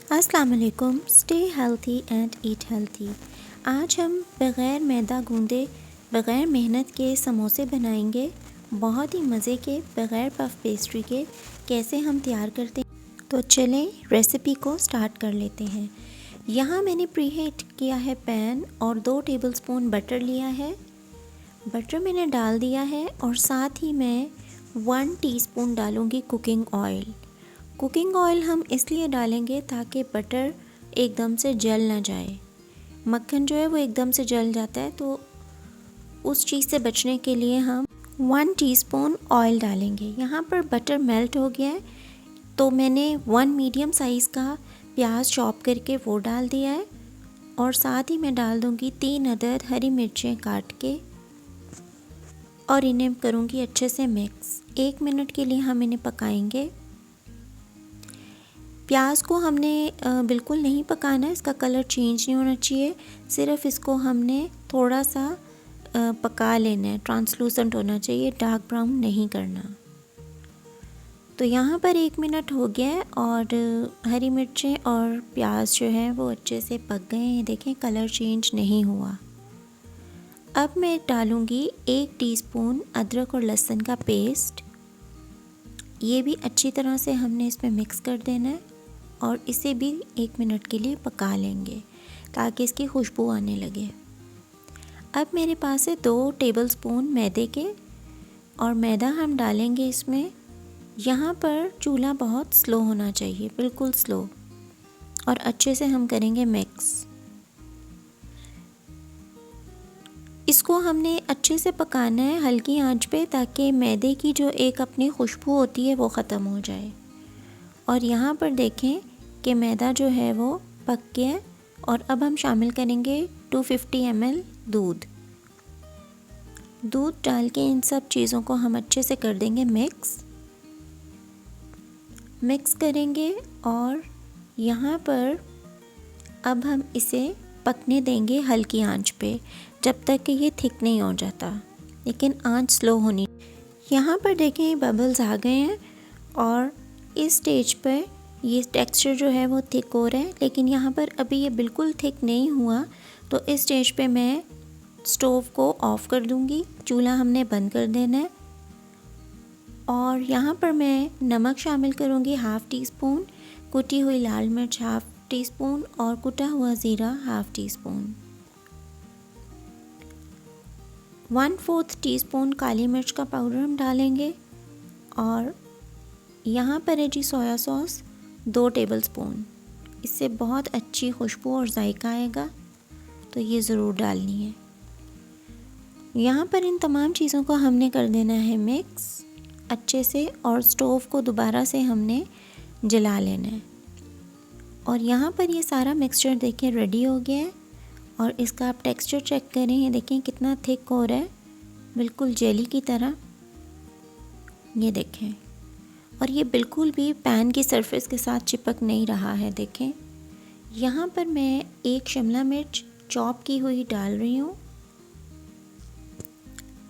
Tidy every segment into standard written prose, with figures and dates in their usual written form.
अस्सलाम वालेकुम। Stay healthy and eat healthy. आज हम बग़ैर मैदा गूंदे बग़ैर मेहनत के समोसे बनाएंगे। बहुत ही मज़े के, बग़ैर पफ पेस्ट्री के। कैसे हम तैयार करते हैं, तो चलें रेसिपी को स्टार्ट कर लेते हैं। यहाँ मैंने प्रीहीट किया है पैन और 2 टेबलस्पून बटर लिया है। बटर मैंने डाल दिया है और साथ ही मैं 1 टीस्पून डालूँगी कुकिंग ऑयल। कुकिंग ऑयल हम इसलिए डालेंगे ताकि बटर एकदम से जल ना जाए। मक्खन जो है वो एकदम से जल जाता है, तो उस चीज़ से बचने के लिए हम 1 टीस्पून ऑयल डालेंगे। यहाँ पर बटर मेल्ट हो गया है, तो मैंने 1 मीडियम साइज़ का प्याज चॉप करके वो डाल दिया है और साथ ही मैं डाल दूँगी 3 अदद हरी मिर्चें काट के और इन्हें करूँगी अच्छे से मिक्स। 1 मिनट के लिए हम इन्हें पकाएंगे। प्याज को हमने बिल्कुल नहीं पकाना है, इसका कलर चेंज नहीं होना चाहिए। सिर्फ़ इसको हमने थोड़ा सा पका लेना है, ट्रांसलूसेंट होना चाहिए, डार्क ब्राउन नहीं करना। तो यहाँ पर 1 मिनट हो गया है और हरी मिर्चें और प्याज जो है वो अच्छे से पक गए हैं। देखें कलर चेंज नहीं हुआ। अब मैं डालूँगी 1 टीस्पून अदरक और लहसुन का पेस्ट। ये भी अच्छी तरह से हमने इसमें मिक्स कर देना है और इसे भी 1 मिनट के लिए पका लेंगे ताकि इसकी खुशबू आने लगे। अब मेरे पास है 2 टेबलस्पून मैदे के और मैदा हम डालेंगे इसमें। यहाँ पर चूल्हा बहुत स्लो होना चाहिए, बिल्कुल स्लो, और अच्छे से हम करेंगे मिक्स। इसको हमने अच्छे से पकाना है हल्की आंच पे, ताकि मैदे की जो एक अपनी खुशबू होती है वो ख़त्म हो जाए। और यहाँ पर देखें कि मैदा जो है वो पक गया है और अब हम शामिल करेंगे 250 ml दूध। दूध डाल के इन सब चीज़ों को हम अच्छे से कर देंगे मिक्स करेंगे। और यहाँ पर अब हम इसे पकने देंगे हल्की आंच पे जब तक कि ये थिक नहीं हो जाता, लेकिन आंच स्लो होनी। यहाँ पर देखें बबल्स आ गए हैं और इस स्टेज पर ये टेक्सचर जो है वो थिक हो रहा है, लेकिन यहाँ पर अभी ये बिल्कुल थिक नहीं हुआ। तो इस स्टेज पे मैं स्टोव को ऑफ़ कर दूँगी, चूल्हा हमने बंद कर देना है। और यहाँ पर मैं नमक शामिल करूँगी 1/2 टीस्पून, कुटी हुई लाल मिर्च 1/2 टीस्पून और कुटा हुआ ज़ीरा 1/2 टीस्पून। 1/4 टीस्पून काली मिर्च का पाउडर हम डालेंगे और यहाँ पर है जी सोया सॉस 2 टेबलस्पून। इससे बहुत अच्छी खुशबू और जायका आएगा, तो ये ज़रूर डालनी है। यहाँ पर इन तमाम चीज़ों को हमने कर देना है मिक्स अच्छे से और स्टोव को दोबारा से हमने जला लेना है। और यहाँ पर ये सारा मिक्सचर देखें रेडी हो गया है और इसका आप टेक्सचर चेक करें, ये देखें कितना थिक हो रहा है, बिल्कुल जेली की तरह। ये देखें, और ये बिल्कुल भी पैन की सरफेस के साथ चिपक नहीं रहा है। देखें यहाँ पर मैं 1 शिमला मिर्च चॉप की हुई डाल रही हूँ।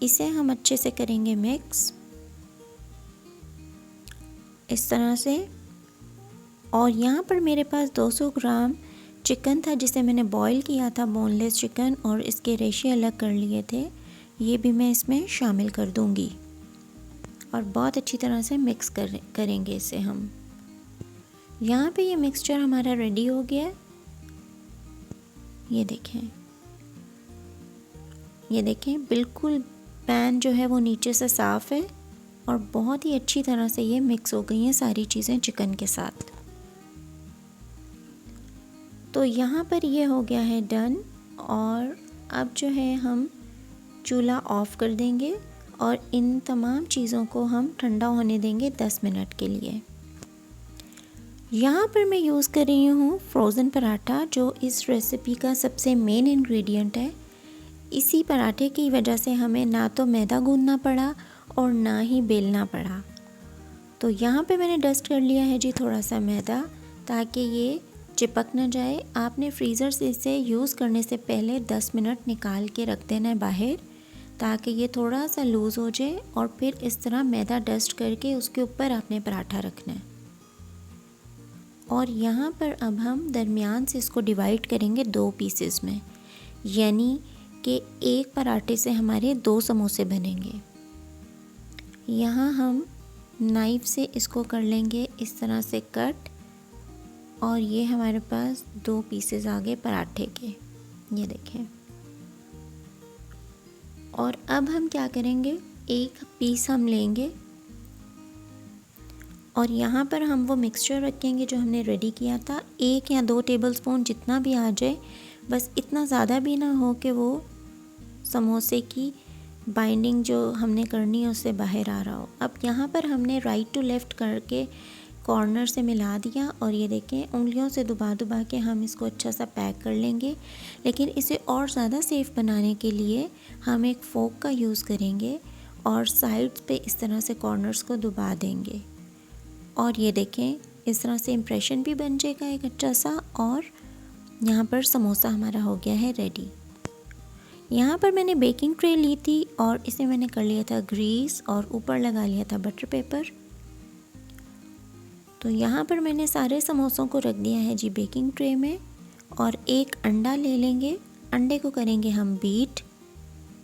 इसे हम अच्छे से करेंगे मिक्स इस तरह से। और यहाँ पर मेरे पास 200 ग्राम चिकन था जिसे मैंने बॉईल किया था, बोनलेस चिकन, और इसके रेशे अलग कर लिए थे। ये भी मैं इसमें शामिल कर दूँगी और बहुत अच्छी तरह से मिक्स करेंगे इसे हम। यहाँ पे ये मिक्सचर हमारा रेडी हो गया है। ये देखें बिल्कुल पैन जो है वो नीचे से साफ़ है और बहुत ही अच्छी तरह से ये मिक्स हो गई हैं सारी चीज़ें चिकन के साथ। तो यहाँ पर ये हो गया है डन। और अब जो है हम चूल्हा ऑफ़ कर देंगे और इन तमाम चीज़ों को हम ठंडा होने देंगे 10 मिनट के लिए। यहाँ पर मैं यूज़ कर रही हूँ फ्रोज़न पराठा, जो इस रेसिपी का सबसे मेन इंग्रेडिएंट है। इसी पराठे की वजह से हमें ना तो मैदा गूंदना पड़ा और ना ही बेलना पड़ा। तो यहाँ पे मैंने डस्ट कर लिया है जी थोड़ा सा मैदा, ताकि ये चिपक ना जाए। आपने फ्रीज़र से इसे यूज़ करने से पहले 10 मिनट निकाल के रख देना है बाहर, ताकि ये थोड़ा सा लूज़ हो जाए। और फिर इस तरह मैदा डस्ट करके उसके ऊपर आपने पराठा रखना है और यहाँ पर अब हम दरमियान से इसको डिवाइड करेंगे 2 पीसेस में, यानी कि एक पराठे से हमारे 2 समोसे बनेंगे। यहाँ हम नाइफ़ से इसको कर लेंगे इस तरह से कट, और ये हमारे पास 2 पीसेस आ गए पराठे के, ये देखें। और अब हम क्या करेंगे, एक पीस हम लेंगे और यहाँ पर हम वो मिक्सचर रखेंगे जो हमने रेडी किया था। 1 या 2 टेबलस्पून जितना भी आ जाए, बस इतना ज़्यादा भी ना हो कि वो समोसे की बाइंडिंग जो हमने करनी है उससे बाहर आ रहा हो। अब यहाँ पर हमने राइट टू लेफ़्ट करके कॉर्नर से मिला दिया, और ये देखें उंगलियों से दबा दबा के हम इसको अच्छा सा पैक कर लेंगे। लेकिन इसे और ज़्यादा सेफ बनाने के लिए हम एक फोक का यूज़ करेंगे और साइड्स पे इस तरह से कॉर्नर्स को दबा देंगे, और ये देखें इस तरह से इम्प्रेशन भी बन जाएगा एक अच्छा सा। और यहाँ पर समोसा हमारा हो गया है रेडी। यहाँ पर मैंने बेकिंग ट्रे ली थी और इसे मैंने कर लिया था ग्रीस और ऊपर लगा लिया था बटर पेपर। तो यहाँ पर मैंने सारे समोसों को रख दिया है जी बेकिंग ट्रे में, और एक अंडा ले लेंगे। अंडे को करेंगे हम बीट,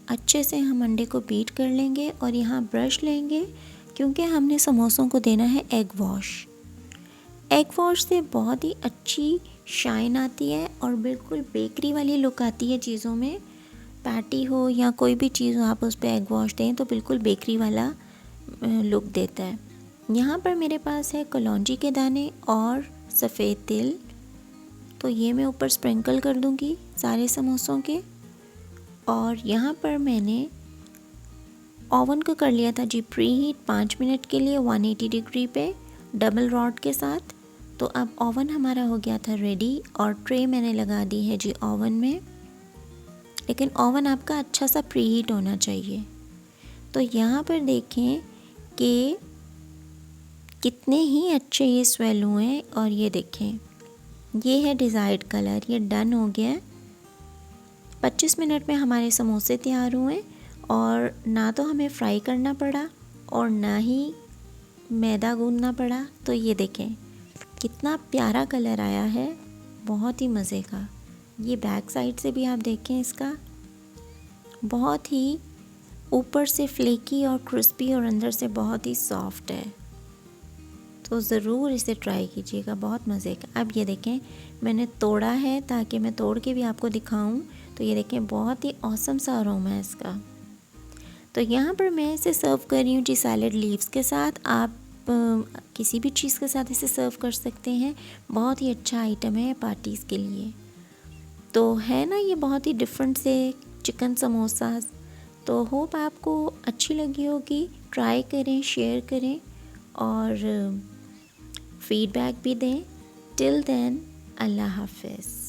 अच्छे से हम अंडे को बीट कर लेंगे। और यहाँ ब्रश लेंगे क्योंकि हमने समोसों को देना है एग वॉश। एग वॉश से बहुत ही अच्छी शाइन आती है और बिल्कुल बेकरी वाली लुक आती है चीज़ों में। पैटी हो या कोई भी चीज़ हो, आप उस पर एग वॉश दें तो बिल्कुल बेकरी वाला लुक देता है। यहाँ पर मेरे पास है कलौंजी के दाने और सफ़ेद तिल, तो ये मैं ऊपर स्प्रिंकल कर दूँगी सारे समोसों के। और यहाँ पर मैंने ओवन को कर लिया था जी प्री हीट 5 मिनट के लिए 180 डिग्री पे डबल रॉड के साथ। तो अब ओवन हमारा हो गया था रेडी, और ट्रे मैंने लगा दी है जी ओवन में। लेकिन ओवन आपका अच्छा सा प्री हीट होना चाहिए। तो यहाँ पर देखें कि कितने ही अच्छे ये स्वेल हुए हैं, और ये देखें ये है डिज़ायर्ड कलर, ये डन हो गया है। 25 मिनट में हमारे समोसे तैयार हुए, और ना तो हमें फ्राई करना पड़ा और ना ही मैदा गूंदना पड़ा। तो ये देखें कितना प्यारा कलर आया है, बहुत ही मज़े का। ये बैक साइड से भी आप देखें, इसका बहुत ही ऊपर से फ्लेकी और क्रिस्पी और अंदर से बहुत ही सॉफ्ट है। तो ज़रूर इसे ट्राई कीजिएगा, बहुत मज़े का। अब ये देखें मैंने तोड़ा है ताकि मैं तोड़ के भी आपको दिखाऊं। तो ये देखें बहुत ही ऑसम सा अरोमा है इसका। तो यहाँ पर मैं इसे सर्व कर रही हूँ जी सैलड लीव्स के साथ। आप किसी भी चीज़ के साथ इसे सर्व कर सकते हैं। बहुत ही अच्छा आइटम है पार्टीज़ के लिए। तो है ना ये बहुत ही डिफरेंट से चिकन समोसा। तो होप आपको अच्छी लगी होगी। ट्राई करें, शेयर करें और फीडबैक भी दें। टिल देन, अल्लाह हाफ़िज़।